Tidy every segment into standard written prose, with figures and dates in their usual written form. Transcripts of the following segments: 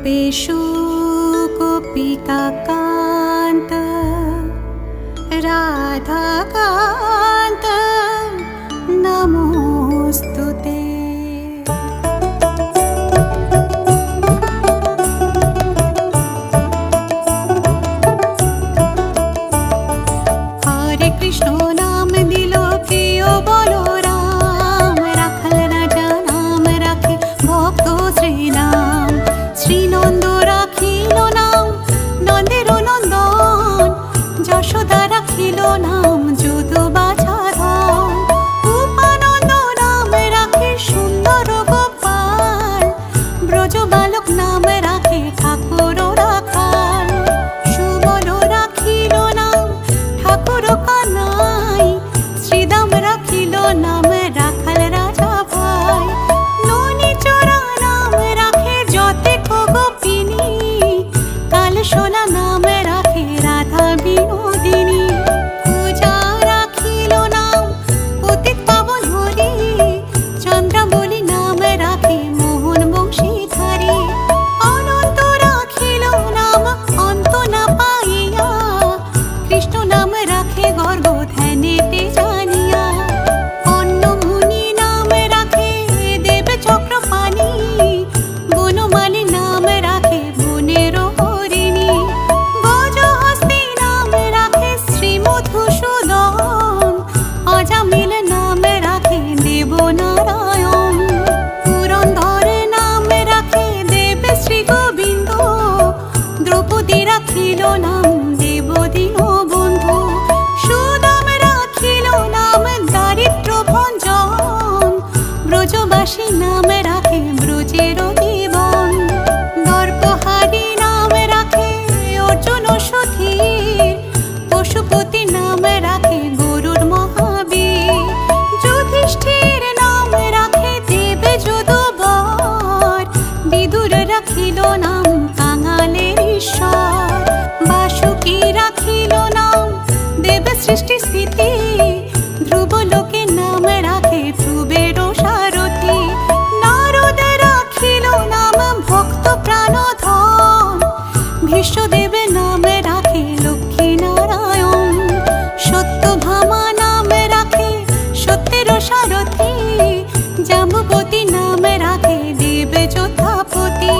गोपेषु गोपिकान्त राधाकान्त नमोऽस्तु ते। हरे कृष्ण नाम दिलो प्रिय बोलो राम, राखल राजा नाम राखे भक्त श्रीनाम। শ্রীনন্দ রাখিল নাম নন্দের নন্দন, যশোদা রাখিল নাম যদু বাছাধন। উপানন্দ নাম রাখে সুন্দর গোপাল, ব্রজ বালক নাম রাখে ঠাকুর রাখাল। সুবল রাখিল নাম ঠাকুর কানাই, শ্রীদাম রাখিল নাম রাখাল রাজা ভাই। ননীচরা নাম রাখে যতেক গোপিনী, কালশোলা নাম রাখে রাধা বিনোদিনী। পূজা রাখিল নাম পতিত পাবন হরি, চন্দ্রাবলী নাম রাখে মোহন বংশীধারী। অনন্ত রাখিল নাম অন্ত না পাইয়া, কৃষ্ণ নাম রাখে গর্ব ধ্যানেতে জানিয়া। অন্নমুনি নাম রাখে দেব চক্রপাণি, বনমালী নাম রাখে বনের হরিণী। গজহস্তি নাম রাখে শ্রী মধুসূদন, অজামিল নাম রাখে দেব নারায়ণ। পুরন্দর নাম রাখে দেব শ্রী গোবিন্দ, দ্রৌপদী রাখিল নাম দেব দীনবন্ধু। সুদাম রাখিল নাম দারিদ্র ভঞ্জন, ব্রজবাসী নাম রাখে ব্রজের জীবন। দর্পহারি নাম রাখে অর্জুন সুধীর, পশুপতি নাম রাখে গরুড় মহাবীর। যুধিষ্ঠির নাম রাখে দেব যদুবর, বিদুর রাখিল নাম কাঙালের ঈশ্বর। বাসুকী রাখিল নাম দেব সৃষ্টি স্থিতি, ধ্রুবলোকে নাম রাখে ধ্রুবের সারথি। নারদ রাখিল নাম ভক্ত প্রাণধন, ভীষ্মদেব নাম রাখে লক্ষ্মী নারায়ণ। সত্যভামা নাম রাখে সত্যের সারথি, জাম্বুবতী নাম রাখে দেব যোদ্ধাপতি।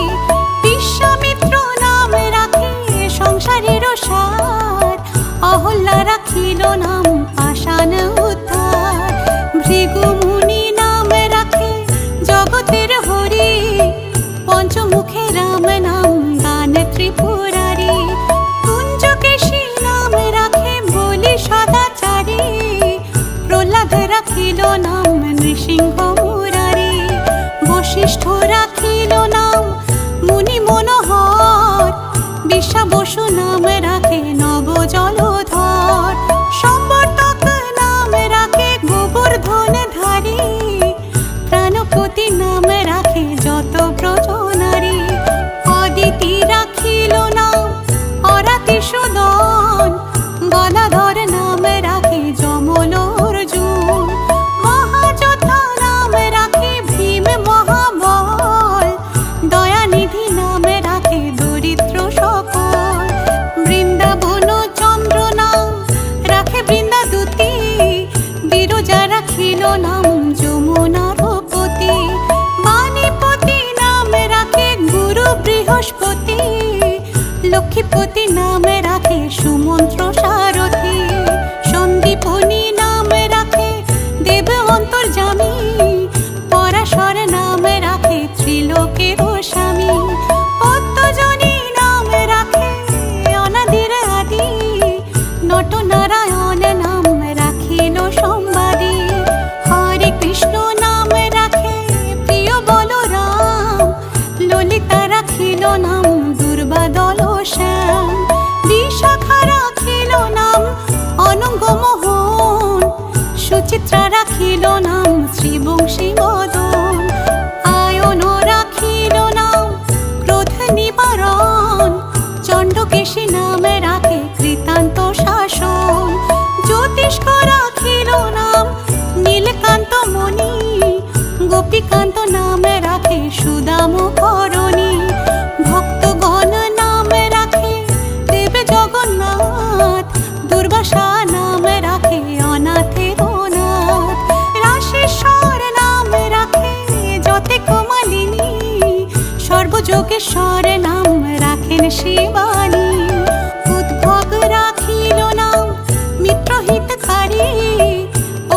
বিশ্বামিত্র নাম রাখে সংসারের সার, অহল্যা রাখিল নাম পাষাণ উদ্ধার। ভৃগুমুনি নাম রাখে জগতের হরি, পঞ্চমুখে রাম নাম গান ত্রিপুরারি। কুঞ্জকেশী নাম রাখে বলি সদাচারী, প্রহ্লাদ রাখিল নাম নৃসিংহ মুরারি। বশিষ্ঠ রাখিল নাম মুনি মনোহর, বিশ্বাবসু নাম রাখে নব জলধর। সম্বর্ধক নাম রাখে গোবর্ধন ধারী, প্রাণপতি নাম রাখে যত ব্রজ নারী। অদিতি রাখিল নাম অরাতি সুদন, গদাধর নাম রাখে যমল অর্জুন। মহাযোদ্ধা নাম রাখে ভীম মহাবল, দয়ানিধি নাম রাখে দরিদ্র সকল। বৃন্দাবন চন্দ্র নাম রাখে বৃন্দাদূতি, বিরজা রাখিল নাম যমুনার পতি। বাণীপতি নাম রাখে গুরু বৃহস্পতি, লক্ষ্মীপতি নাম রাখে সুমন্ত্র সারথি। সন্দীপনী নাম রাখে দেব অন্তর্যামী, পরাশর নাম রাখে ত্রিলোকের স্বামী। পদ্মজনী নাম রাখে অনাদির আদি, নটনারায়ণ নাম রাখিল সম্বাদী। হরে কৃষ্ণ নাম রাখে প্রিয় বলরাম, ললিতা রাখিল নাম দুর্বাদল শ্যাম। বিশাখা রাখিল নাম অনঙ্গ মোহন, সুচিত্রা রাখিল নাম শ্রীবংশী মদন। আয়ন রাখিল নাম ক্রোধ নিবারণ, চণ্ডকেশী নাম রাখে কৃতান্ত শাসন। জ্যোতিষ্ক রাখিল নাম নীলকান্ত মণি, গোপীকান্ত নাম রাখে সুদাম করণী। ভক্ত সর্বযোগেশ্বর নাম রাখেন শিবানী। উদ্ভব রাখিল নাম মিত্রহিতকারী,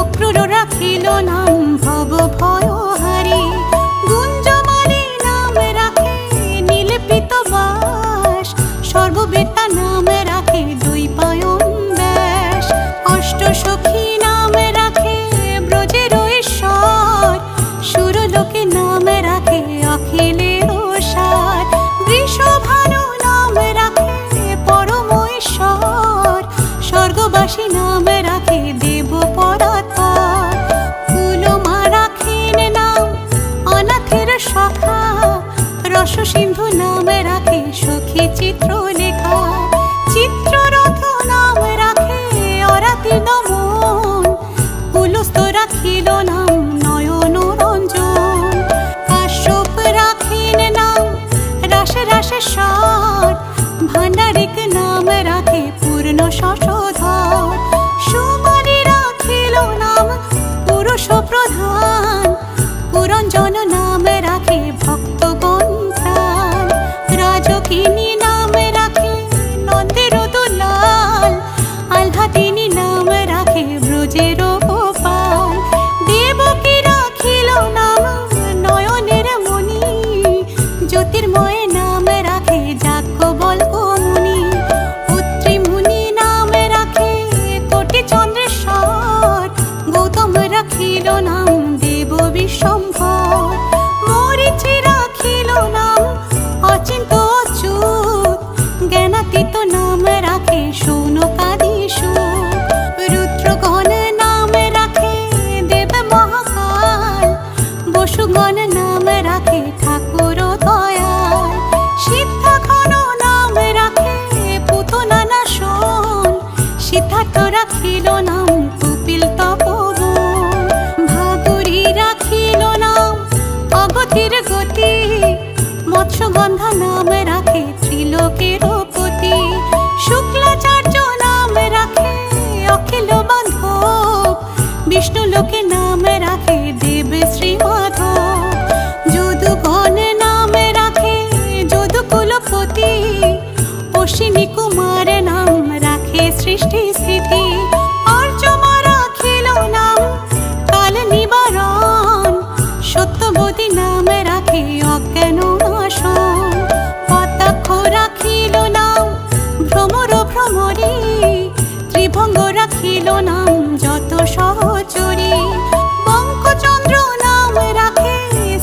অক্রূর রাখিল নাম ভব ভয়হারী। গুঞ্জমালী নাম রাখে নীলপীত বাস, সর্ববেতা নাম রাখে দ্বৈপায়ন ব্যাস। অষ্টসখী নাম রাখে ব্রজের ঈশ্বর, সুরলোকে নাম রাখে অখিলের সার। বৃষভানু নাম রাখে পরম ঈশ্বর, স্বর্গবাসী নাম রাখে দেব পরাৎপর। ফুলমা রাখেন নাম অনাথের সখা, রস সিন্ধু নাম রাখে সখী চিত্রলেখা। চিত্ররথ নাম রাখে অরাতি নমন, পুলস্ত রাখিল নাম নয়ন রঞ্জন। কাশ্যপ রাখেন নাম রাশে রাশেশ্বর, ভাণ্ডারিক নাম রাখে পূর্ণ শশধর। সুমারি রাখিল নাম পুরুষ প্রধান, পুরঞ্জন নাম রাখে ভক্তগণ প্রাণ। রাজকিনী নাম রাখে নন্দের দুলাল, আহ্লাদিনী নাম রাখে ব্রজের গোপাল। দেবকী রাখিল নাম নয়নের মণি, জ্যোতির্ময় নাম রাখে যাজ্ঞবল্ক মুনি। পুত্রী মুনি নাম রাখে কোটি চন্দ্রেশ্বর, গৌতম রাখিল নাম দেব বিশ্বম্ভর। মরীচি রাখিল নাম অচিন্ত অচ্যুত, জ্ঞানাতীত নাম রাখে শৌনকাদি সুত। রুদ্রগণ নাম রাখে দেব মহাকাল, বসুগণ নাম রাখে ঠাকুর দয়াল। সিদ্ধাঘন নাম রাখে পুতনা নাশন, সিদ্ধার্থ রাখিল নাম কপিল তপোবন। ভাদুরী রাখিল নাম অগতির গতি, মৎস্যগন্ধা নাম রাখে ত্রিলোকের পতি। শুক্লাচার্য নাম রাখে অখিল বান্ধব, বিষ্ণুলোকে নাম রাখে দেব শ্রীমাধব। যদুগণ নাম রাখে যদুকুলপতি, অশ্বিনী কুমার নাম রাখে সৃষ্টি স্থিতি। অর্যমা রাখিল নাম কাল নিবারণ, সত্যবতী নাম রাখে অজ্ঞান নাশন। পতাক্ষ রাখিল নাম ভ্রমর ভ্রমরী, ত্রিভঙ্গ রাখিল নাম যত সহচরী। বঙ্কচন্দ্র নাম রাখে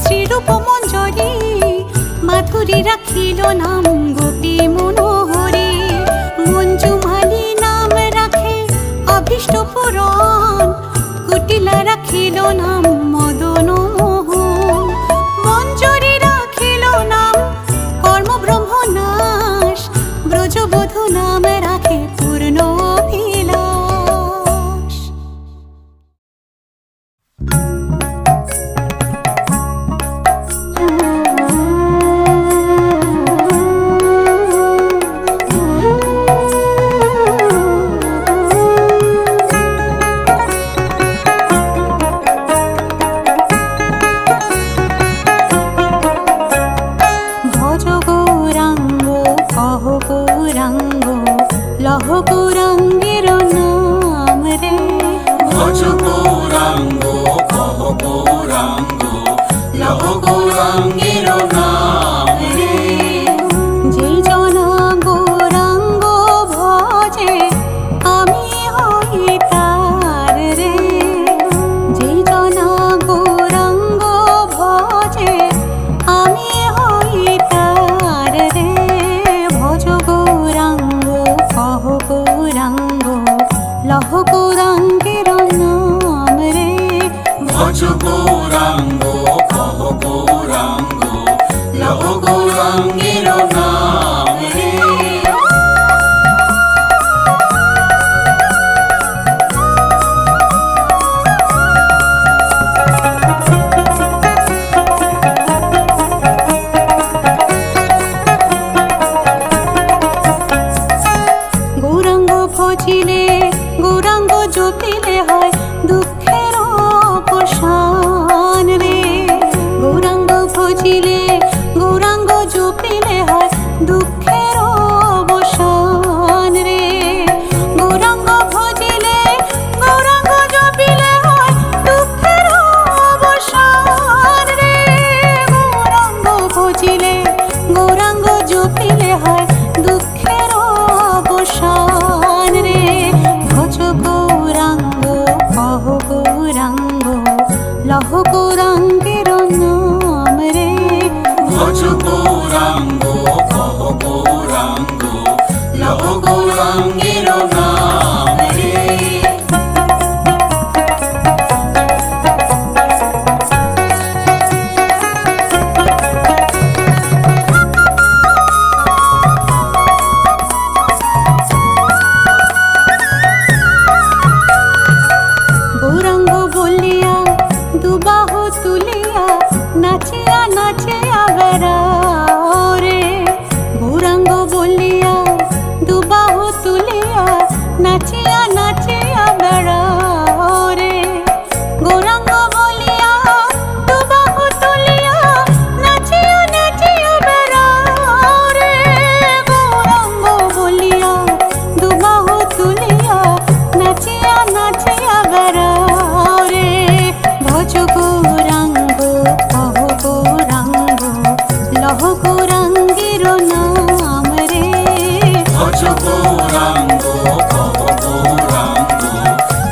শ্রীরূপ মঞ্জরী, মাধুরী রাখিল নাম গোপী মনোহরী। মঞ্জুমালী নাম রাখে অভীষ্ট পুরন, কুটিলা রাখিল নাম মদন মোহন। মঞ্জরী রাখিল নাম কর্ম ব্রহ্ম নাশ, ব্রজবধূ নাম রাখে পূর্ণ অভিলাষ। ভজ গৌরাঙ্গ কহ গৌরাঙ্গ, লহ গৌরাঙ্গের নাম রে। ভজ গৌরাঙ্গ কহ গৌরাঙ্গ, লহ গৌরাঙ্গের নাম রে। যে জনা গৌরাঙ্গ ভজে আমি হই তার রে। যে জনা গৌরাঙ্গ ভজে আমি হই তার রে। ভজ গৌরাঙ্গ কহ গৌরাঙ্গ, লহ গৌরাঙ্গের নাম রে। ভজ গৌরাঙ্গ কহ গৌরাঙ্গ, লহ গৌরাঙ্গের নাম রে। গৌরাঙ্গ ভজিলে গৌরাঙ্গ জপিলে হয় দুঃখের অবসান রে। গৌরাঙ্গ ভজিলে গৌরাঙ্গ জপিলে হয় দুঃখের অবসান রে। গৌরাঙ্গ ভজিলে গৌরাঙ্গ জপিলে হয় দুঃখের অবসান রে। গৌরাঙ্গ ভজিলে গৌরাঙ্গ জপিলে হয় দুঃখের অবসান রে। ভজ গৌরাঙ্গ কহ গৌরাঙ্গ লহ গৌরাঙ্গের নাম রে। ভজ গৌরাঙ্গ কহ গৌরাঙ্গ লহ গৌরাঙ্গের নাম রে। গৌরাঙ্গ বলিয়া দুবাহু তুলিয়া নাচিয়া নাচিয়া বেড়াও রে। গৌরাঙ্গ বলিয়া দুবাহু তুলিয়া নাচিয়া নাচিয়া বেড়াও রে। গৌরাঙ্গ বলিয়া দুবাহু তুলিয়া নাচিয়া নাচিয়া বেড়াও রে। গৌরাঙ্গ বলিয়া দুবাহু তুলিয়া নাচিয়া নাচিয়া বেড়াও রে। ভজ গৌরাঙ্গ কহ গৌরাঙ্গ লহ গৌরাঙ্গের নাম রে। ভজ গৌরাঙ্গ কহ গৌরাঙ্গ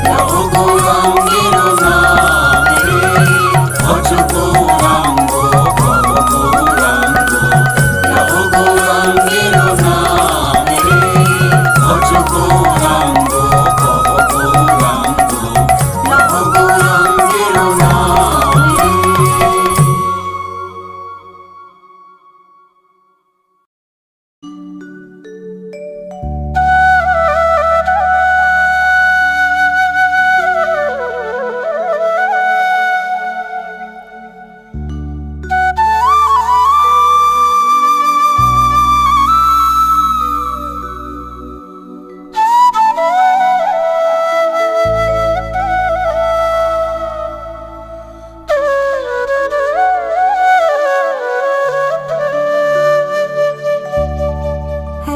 লহ গৌরাঙ্গের নাম রে। ভজ গৌরাঙ্গ কহ গৌরাঙ্গ লহ গৌরাঙ্গের নাম রে। ভজ গৌরাঙ্গ কহ গৌরাঙ্গ লহ গৌরাঙ্গের নাম রে।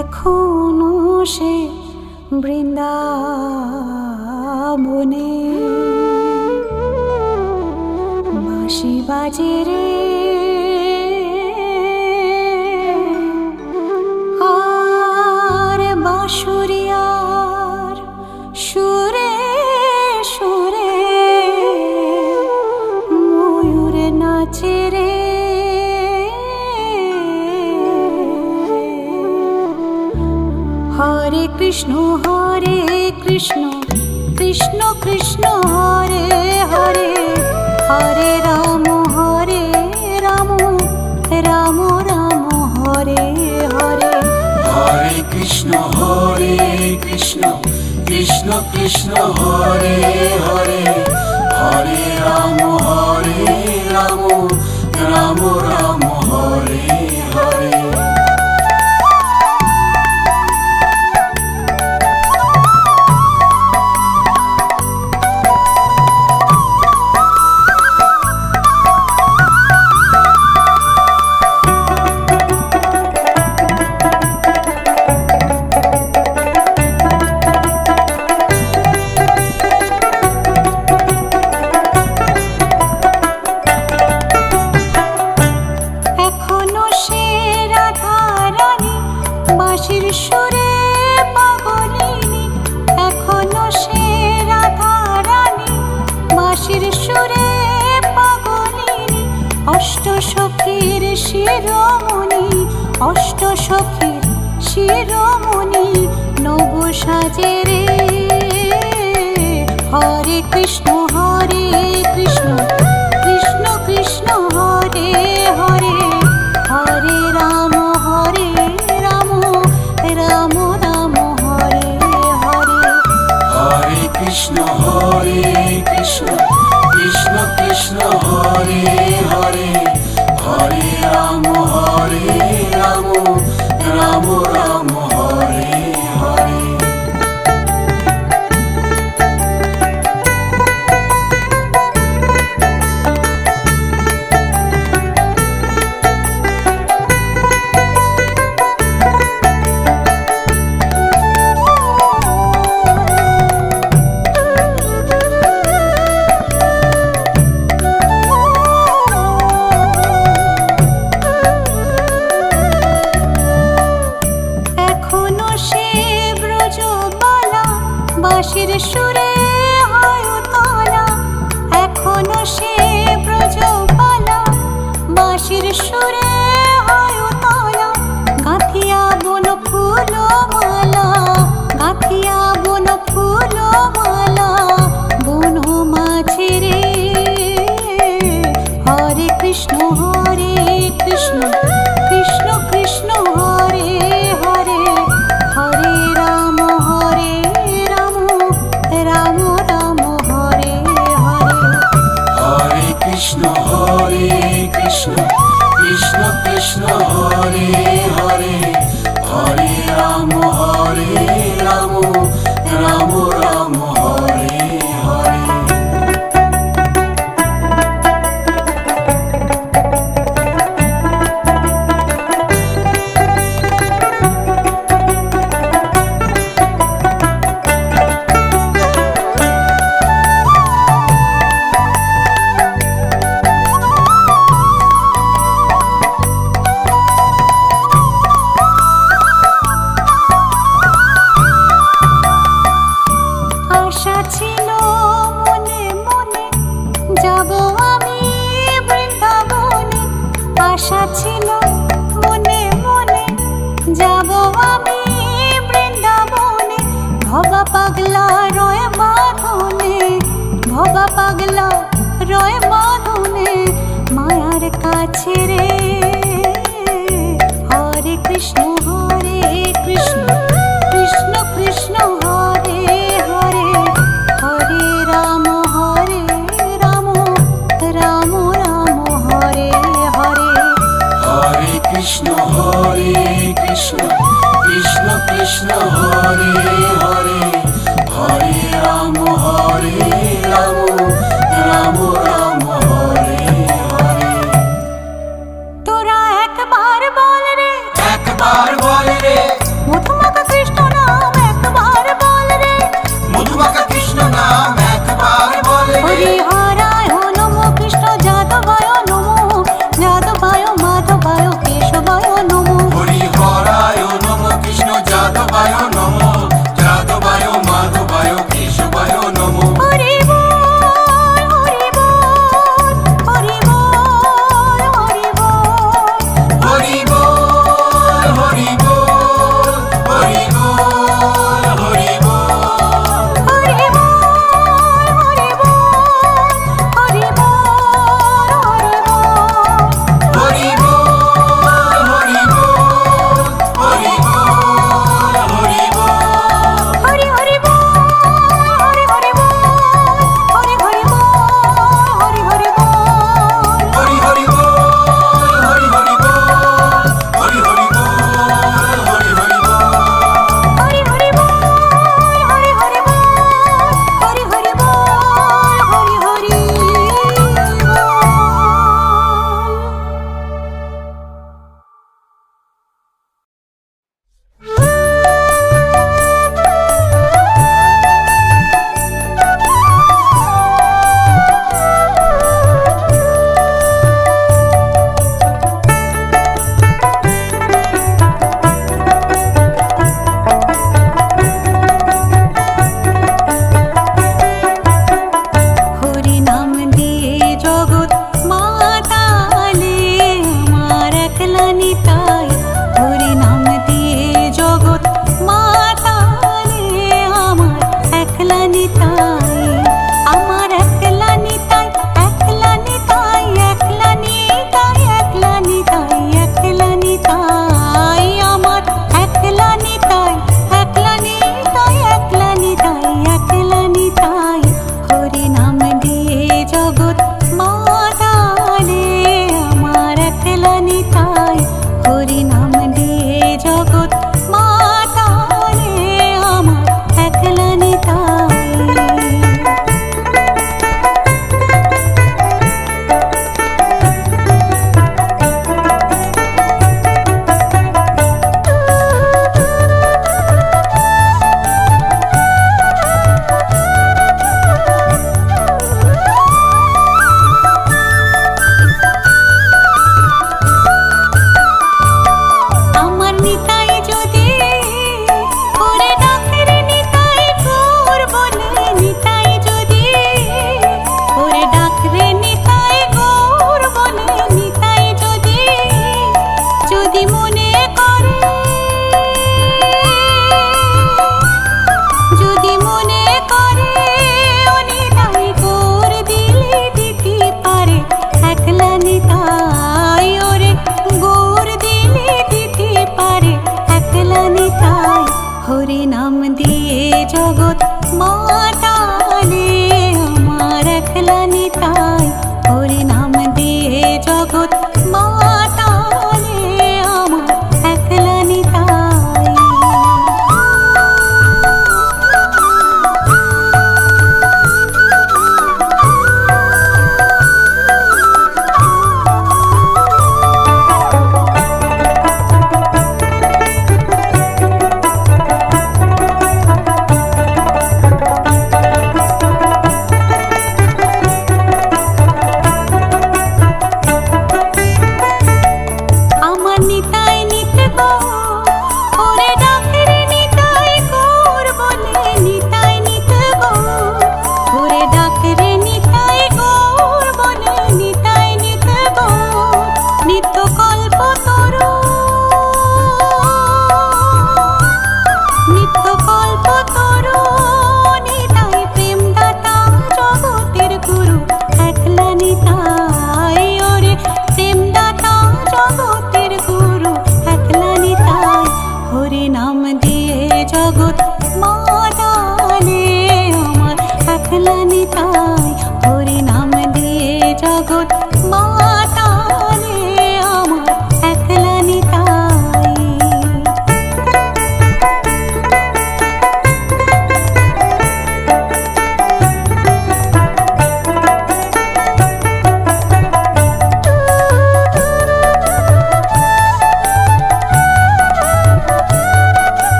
এখনো সে বৃন্দাবনে বাঁশি বাজে রে। আর বাঁশুরিয়ার সুরে সুরে ময়ূর নাচে রে। হরে কৃষ্ণ কৃষ্ণ কৃষ্ণ হরে হরে, হরে রাম রাম রাম হরে হরে। হরে কৃষ্ণ কৃষ্ণ কৃষ্ণ হরে হরে, হরে রাম রাম রাম হরে হরে। এখনো সে রাধা রানী বাঁশির সুরে পাগলিনী। এখনো সে রাধা রানী বাঁশির সুরে পাগলিনী। অষ্ট সখীর শিরোমণি, অষ্ট সখীর শিরোমণি নব সাজে রে। হরে কৃষ্ণ কৃষ্ণ কৃষ্ণ হরে হরে, হরে রাম রাম রাম হরে হরে। হরে কৃষ্ণ কৃষ্ণ কৃষ্ণ হরে হরে, হরে রাম রাম রাম হরে হরে। হরে হরে হরে রাম রাম রাম হরে হরে। আশা ছিল মনে মনে যাব আমি বৃন্দাবনে, আশা ছিল মনে মনে যাব আমি বৃন্দাবনে। ভবা পাগলা রয় বাঁধনে, ভবা পাগলা রয় বাঁধনে, মায়ার কাছে রে। হরে কৃষ্ণ কৃষ্ণ কৃষ্ণ হরে হরে, হরে রাম রাম রাম হরে হরে। হরে কৃষ্ণ কৃষ্ণ কৃষ্ণ হরে হরে, হরে রাম রাম রাম হরে হরে। তোরা একবার বল রে, একবার বল রে, মধুমাখা কৃষ্ণ নাম একবার বল রে। মধুমাখা কৃষ্ণ নাম একবার বল রে। হরি হরায় নমো, কৃষ্ণ যাদবায় নমো, যাদবায় মাধবায় কেশবায় নমো। হরি হরায় নমঃ, কৃষ্ণ যাদবায় নমঃ, যাদবায় মাধবায় কেশবায় নমঃ। হরি বল হরি বল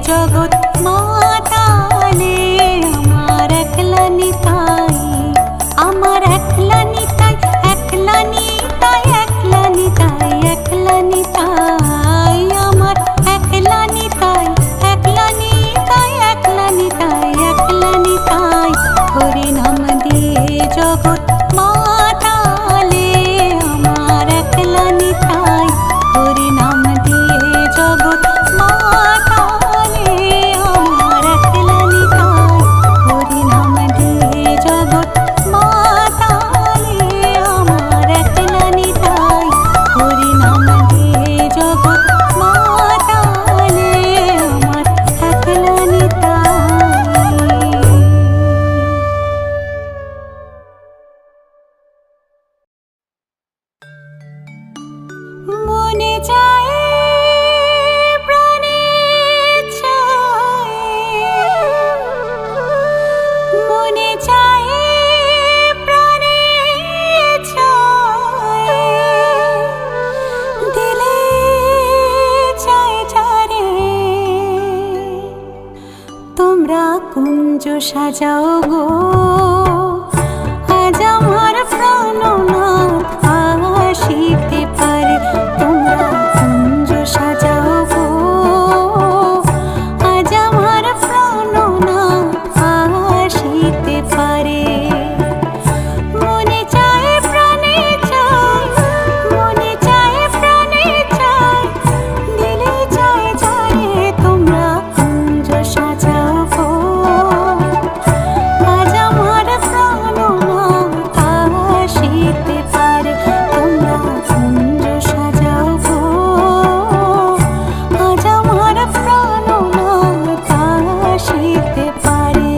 জগৎ মাতালে আমার একলা নিতাই, আমার একলা নিতাই, একলা নিতাই, একলা নিতাই, একলা নিতাই, আমার একলা নিতাই, একলা নিতাই, একলা নিতাই, একলা নিতাই। হরি নাম দিয়ে জগৎ মাতালে আমার একলা নিতাই, হরি নাম দিয়ে জগৎ মাতালে আমার একলা নিতাই, হরি নাম দিয়ে জগৎ মাতালে আমার একলা নিতাই, হরি নাম দিয়ে জগৎ মাতালে আমার একলা নিতাই। মনে চায় প্রাণে চায়, মনে চায় প্রাণে চায়, দিলে চায় যারে তোমরা কুঞ্জ সাজাও গো, আজ আমার প্রাণনাথ আসিতে পারে, তোমরা কুঞ্জ সাজাও গো, আজ আমার প্রাণনাথ আসিতে পারে। মনে চায় প্রাণে চায়, মনে চায় প্রাণে চায়, দিলে চায় যারে তোমরা কুঞ্জ সাজাও গো, আজ আমার প্রাণনাথ আসিতে পারে, তোমরা কুঞ্জ সাজাও গো, আজ আমার প্রাণনাথ আসিতে পারে।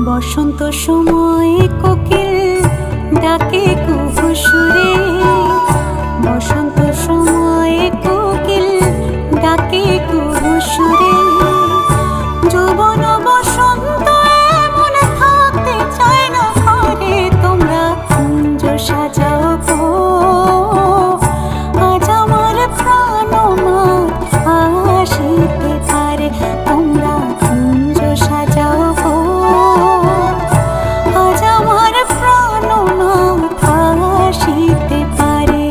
বসন্ত সময়ে কোকিল ডাকে কুহু সুরে, বসন্ত সময়ে কোকিল ডাকে কুহু সুরে, যৌবন বসন্ত এমন থাকতে চায় না ঘরে, তোমরা কুঞ্জ সাজাও গো, আজ আমার প্রাণনাথ আসিতে পারে, তোমরা কুঞ্জ সাজাও গো, আজ আমার প্রাণনাথ আসিতে পারে।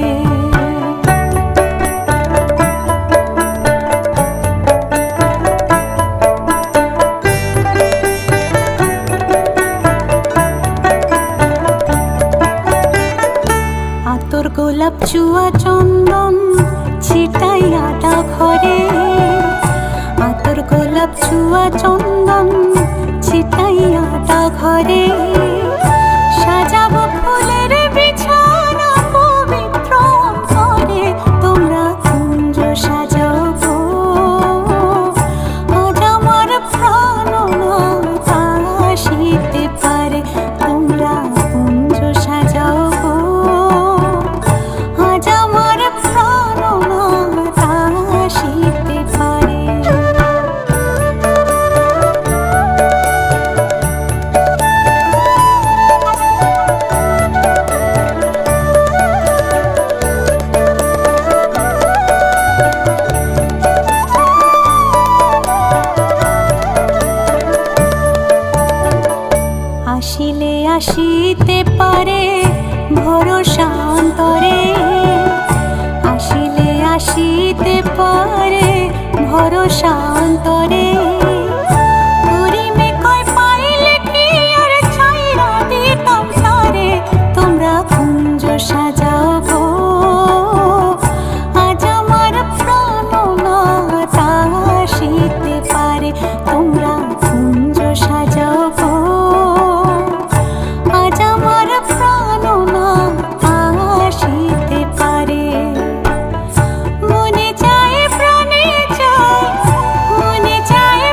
আতর গোলাপ চুয়া চন্দন ছিটাইয়া দাও ঘরে, আতর গোলাপ চুয়া চন্দন ছিটাইয়া দাও ঘরে, সাজাবো ফুলের বিছানা পবিত্র অন্তরে, তোমরা কুঞ্জ সাজাও গো, আজ আমার প্রাণনাথ আসিতে পারে, তোমরা কুঞ্জ সাজাও গো, আজ আমার প্রাণনাথ আসিতে পারে। আসিলে আসিতে পারে ভরসা অন্তরে, আসিলে আসিতে পারে ভরসা অন্তরে, করিমে কয় পাইলে কি আর ছাইরা দিতাম তারে, তোমরা কুঞ্জ সাজাও গো, আজ আমার প্রাণনাথ আসিতে পারে, তোমরা কুঞ্জ সাজাও গো, আজ আমার প্রাণনাথ আসিতে পারে। মনে চায় প্রাণে চায়, মনে চায়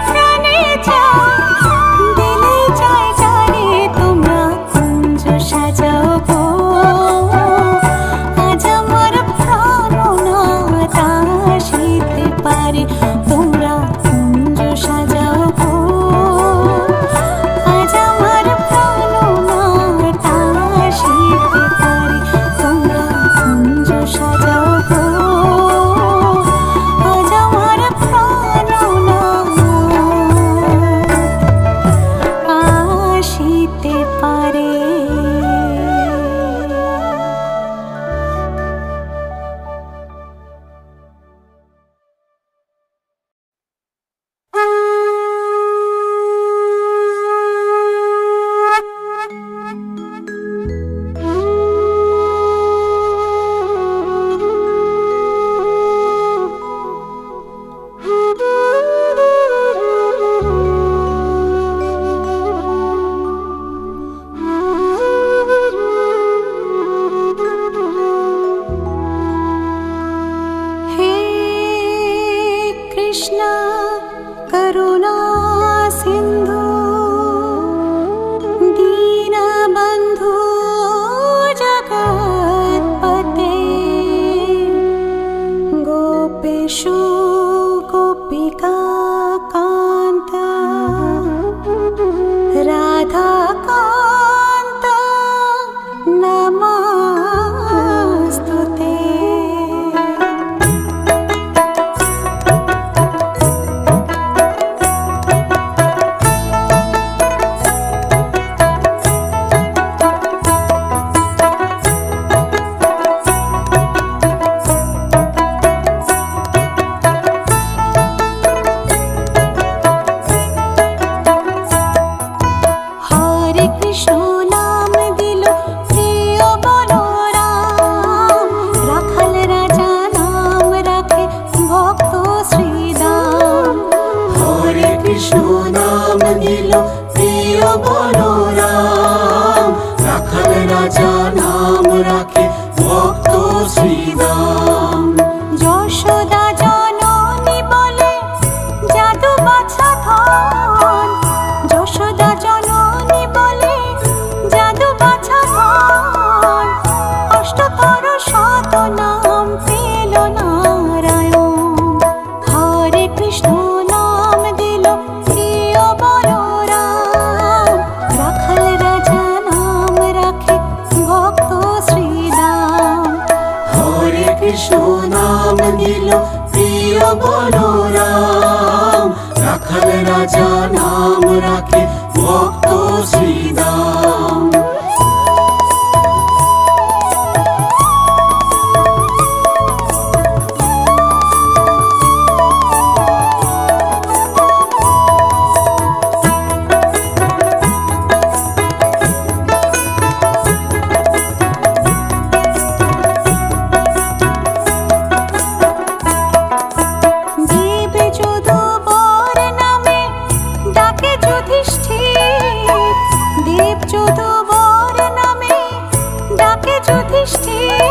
প্রিয় বলরাম, রাখাল রাজা নাম রাখে ভক্ত শ্রীদাম। যশোদা জননী বলে জাদু বাছা ধন, যশোদা জননী বলে জাদু বাছা ধন, অষ্টতর শত নাম পেল নারায়ণ। হরে কৃষ্ণ নাম দিল প্রিয় বলরাম, রাখাল রাজা নাম রাখে ভক্ত শ্রীদাম। হরে কৃষ্ণ নাম দিল প্রিয় বলরাম, রাখাল রাজা নাম রাখে ভক্ত শ্রীদাম। দেব যদুবর নামে ডাকে যুধিষ্ঠির, দেব যদুবর নামে ডাকে যুধিষ্ঠির,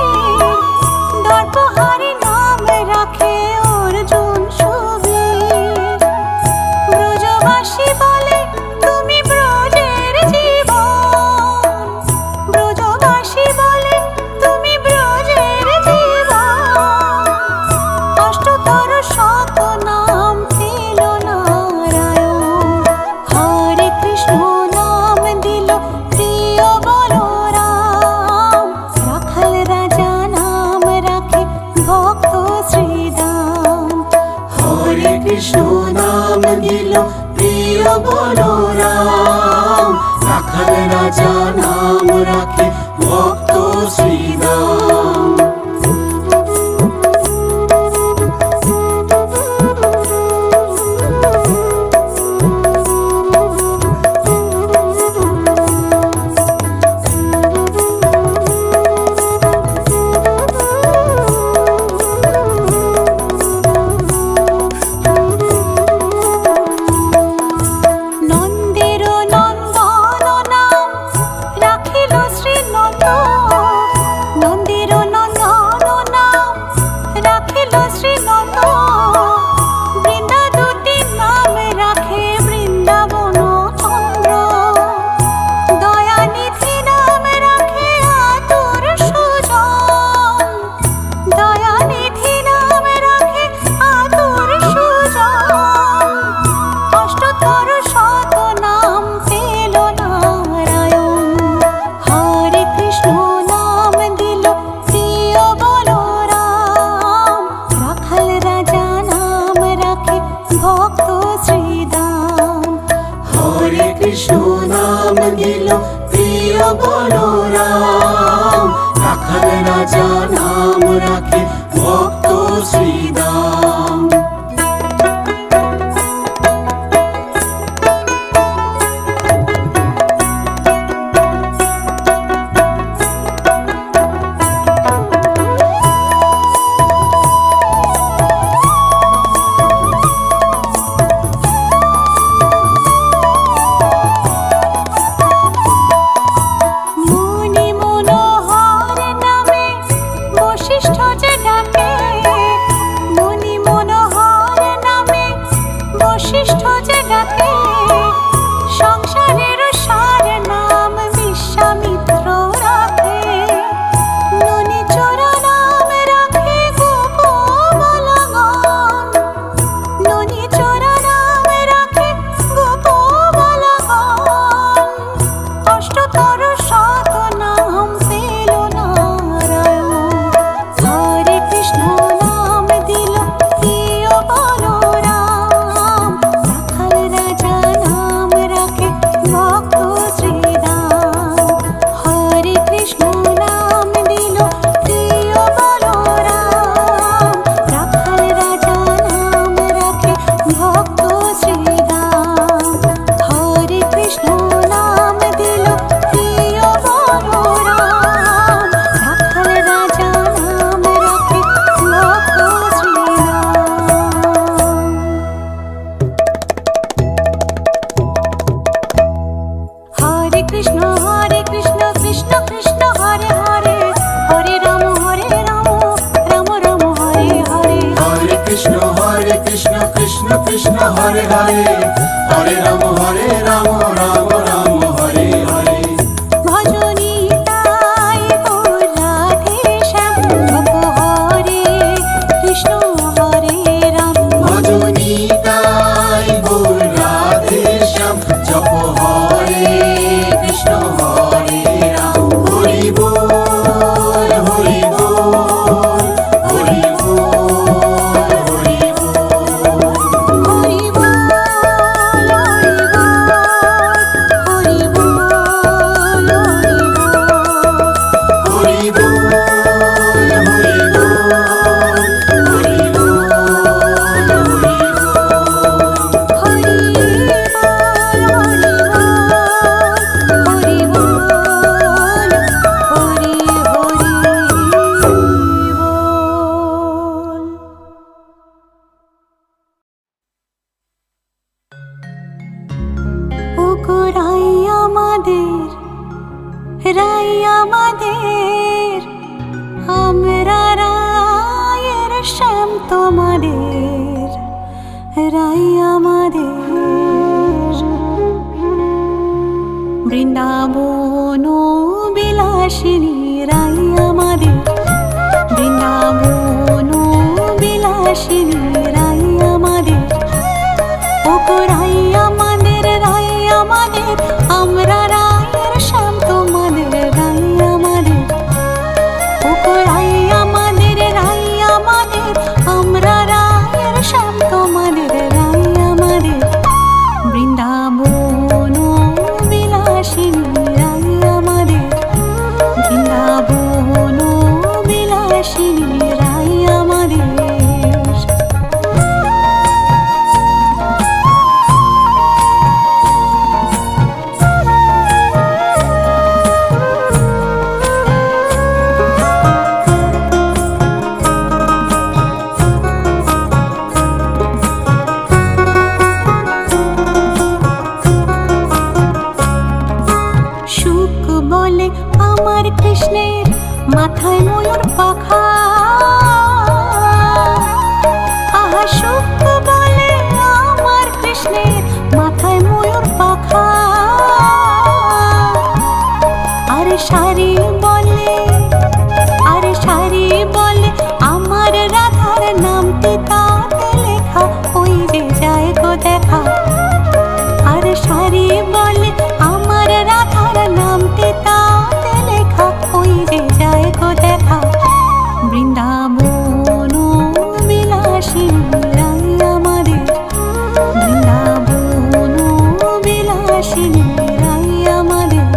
দর্পহারি নাম রাখে অর্জুন সুবীর। ব্রজবাসী বলে তুমি ব্রজের জীবন, ব্রজবাসী বলে তুমি ব্রজের জীবন, অষ্টতর শত নাম পেল নারায়ণ। হরে কৃষ্ণ নাম দিল প্রিয় বলরাম, রাখাল রাজা নাম রাখে ভক্ত শ্রীদাম। হরে কৃষ্ণ নাম দিল প্রিয় বলরাম, রাখাল রাজা নাম রাখে ভক্ত শ্রীদাম। নন্দের নন্দন নাম রাখিল শ্রীনন্দ, নন্দের নন্দন নাম রাখিল শ্রীনন্দ, বৃন্দাদূতি নাম রাখে বৃন্দাবন চন্দ্র, দয়ানিধি নাম রাখে আতুর সুজন, দয়ানিধি নাম রাখে আতুর সুজন, অষ্টতর শত নাম পেল নারায়ণ। হরে কৃষ্ণ নাম দিল প্রিয় বলরাম, রাখাল রাজা নাম রাখে ভক্ত শ্রীদাম। হরে কৃষ্ণ নাম দিল প্রিয় বলরাম, রাখাল রাজা নাম রাখে ভক্ত শ্রীদাম। মুনি মনোহর নামে বশিষ্ঠ যে বৃন্দাবন বিলাসিনী রাই আমাদের, বৃন্দাবন বিলাসিনী রাই আমাদের, ওগো রাই আমাদের, রাই আমাদের, আমরা রায়ের শ্যাম তোমাদের, রাই আমাদের, ওগো রাই আমাদের, রাই আমাদের, আমরা রায়ের শ্যাম তোমাদের, রাই আমাদের, বৃন্দাবন বিলাসিনী রাই আমাদের, বৃন্দাবন বিলাসিনী রাই আমাদের। আমার কৃষ্ণের মাথায় ময়ূর পাখা, আহা সুখ বলে আমার কৃষ্ণের মাথায় ময়ূর পাখা, আরে শাড়ি বলে, আরে শাড়ি বলে আমার রাধার নামটি তাতে লেখা, ওই যে যায় গো দেখা, আরে শাড়ি বলে আমার রাধার নামটি তাতে লেখা, ওই যে যায় গো দেখা, বৃন্দাবন বিলাসিনী রাই আমাদের, বৃন্দাবন বিলাসিনী রাই আমাদের।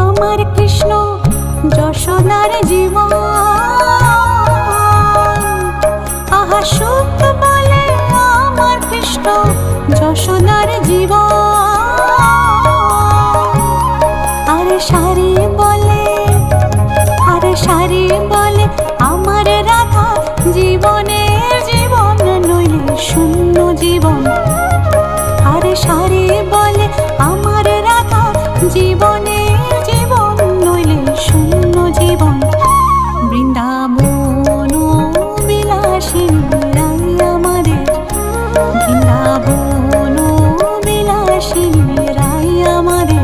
আমার কৃষ্ণ যশোদার জীবন, আহা সুখ বলে আমার কৃষ্ণ যশোদার জীবন, আরে শাড়ি বলে, আরে শাড়ি বলে আমার রাধা জীবনের জীবন নইলে শূন্য জীবন, আরে শাড়ি বলে আমার রাধা জীবনের জীবন নইলে শূন্য জীবন, বৃন্দাবন বিলাসিনী রাই আমাদের, বৃন্দাবন বিলাসিনী রাই আমাদের।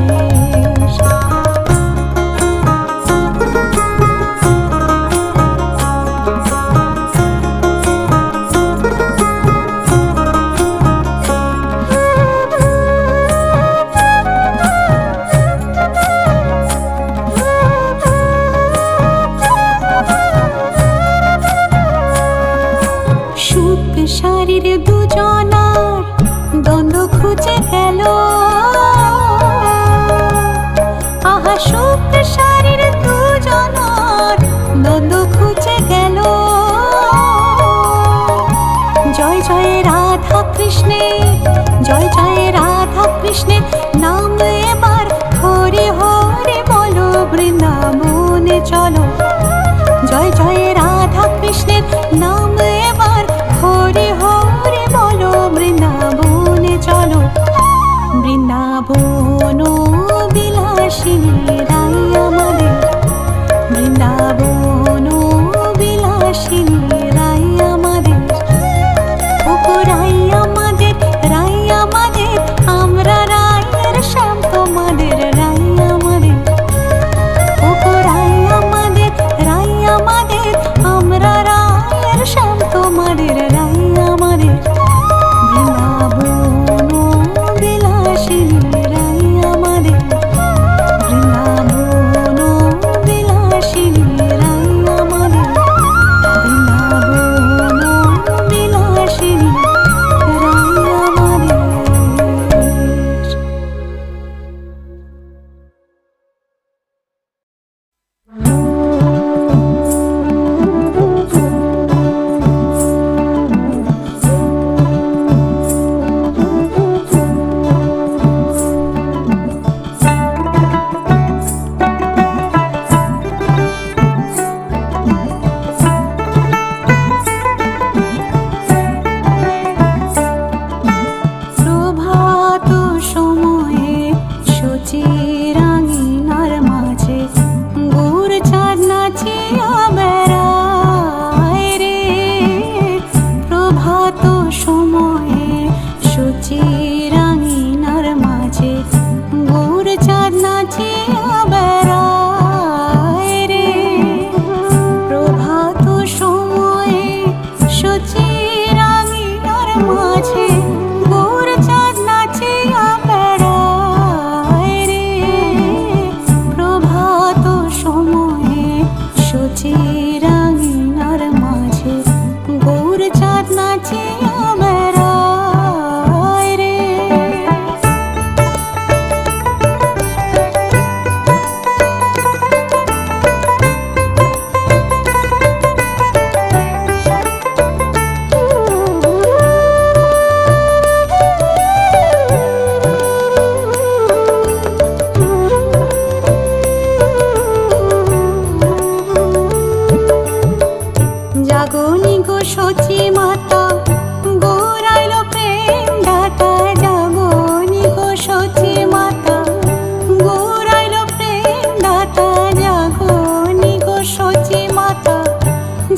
শারীর দুজনার দ্বন্দ্ব খুঁজে গেল, আহা সুখ শারীর দুজনার দ্বন্দ্ব খুঁজে গেল, কৃষ্ণের নাম এবার হরি হরি বলো, বৃন্দাবনে চলো। জয় জয় রাধা কৃষ্ণের নাম এবার হরি হরি বলো, বৃন্দাবনে চলো। বৃন্দাবন বিলাসিনী রাই আমাদের, বৃন্দাবন বিলাসিনী রাই আমাদের। ওগো রাই আমাদের, রাই আমাদের, আমরা রায়ের শ্যাম তোমাদের রাই আমাদের। ওগো রাই আমাদের, রাই আমাদের, আমরা রায়ের শ্যাম তোমাদের রাই আমাদের। বৃন্দাবন বিলাসিনী রাই আমাদের, বৃন্দাবন বিলাসিনী রাই আমাদের, বৃন্দাবন বিলাসিনী রাই আমাদের। প্রভাত সময়ে সচিরাঙ্গিনার মাঝে গুড় চাঁদ নাচিয়া বেড়ায় রে। প্রভাত সময়ে সচিরাঙ্গিনার মাঝে গুড় চাঁদ নাচিয়া বেড়ায় রে। প্রভাত সময়ে সচিরাঙ্গিনার মাঝে গুড় চাঁদ নাচিয়া বেড়ায় রে। প্রভাত সময়ে সচিরাঙ্গিনার মাঝে গুড় চাঁদ নাচিয়া বেড়ায় রে। জাগনি গো সচি মাতা, গৌরাইল প্রেম দাতা। জাগনি গো সচি মাতা, গৌরাইল প্রেম দাতা। জাগনি গো সচি মাতা,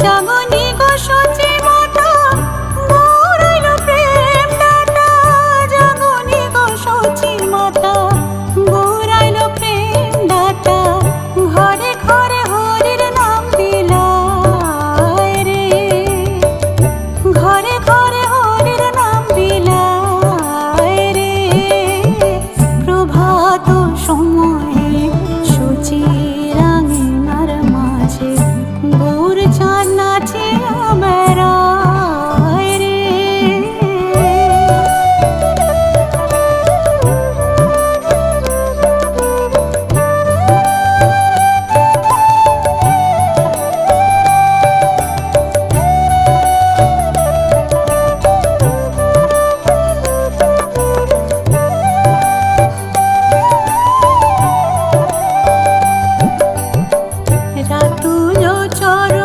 জাগনি গো সচি মাতা, গৌরাইল প্রেম দাতা। জাগনি গো সচি মাতা, গৌরাইল প্রেম দাতা। ঘরে ঘরে হরির নাম বিলায় রে। ঘরে ঘরে হরির নাম বিলায় রে। প্রভাত সময়ে সচিরাঙ্গিনার মাঝে গুড় চাঁদ নাচিয়া বেড়ায় রে। রাতুল চরণ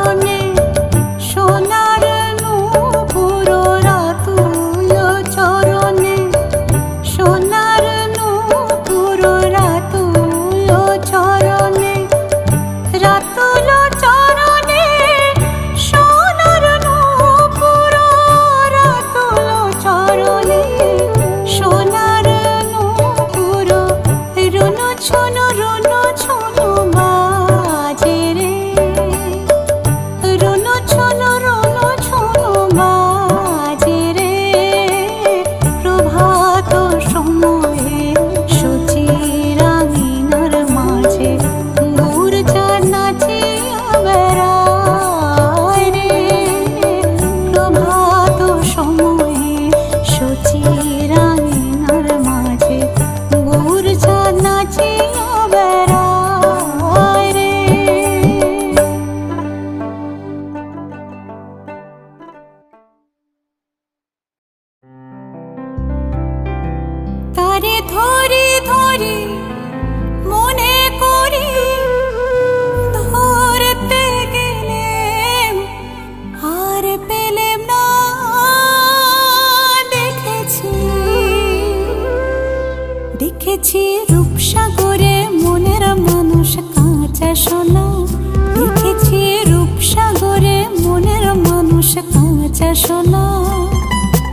সোনা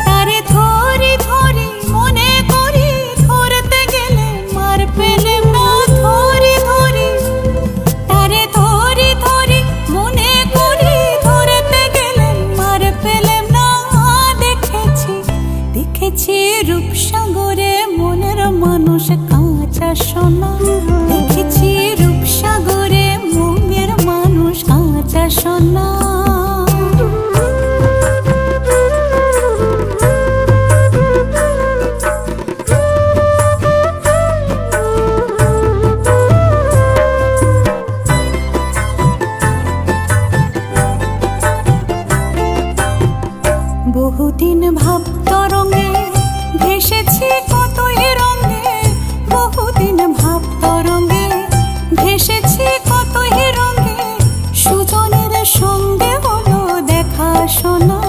তারে ধরি ধরি মনে করি ধরতে গেলে মার পেলেম না ধরি ধরি তারে ধরি ধরি মনে করি ধরতে গেলে মার পেলেম না দেখেছি দেখেছি রূপসাগরে মনের মানুষ কাঁচা সোনা দেখেছি রূপসাগরে মনের মানুষ কাঁচা সোনা বহুদিন ভাব তরঙ্গে ভেসেছি কতই রঙে বহুদিন ভাব তরঙ্গে ভেসেছি কতই রঙে সুজনের সঙ্গে হলো দেখা সোনা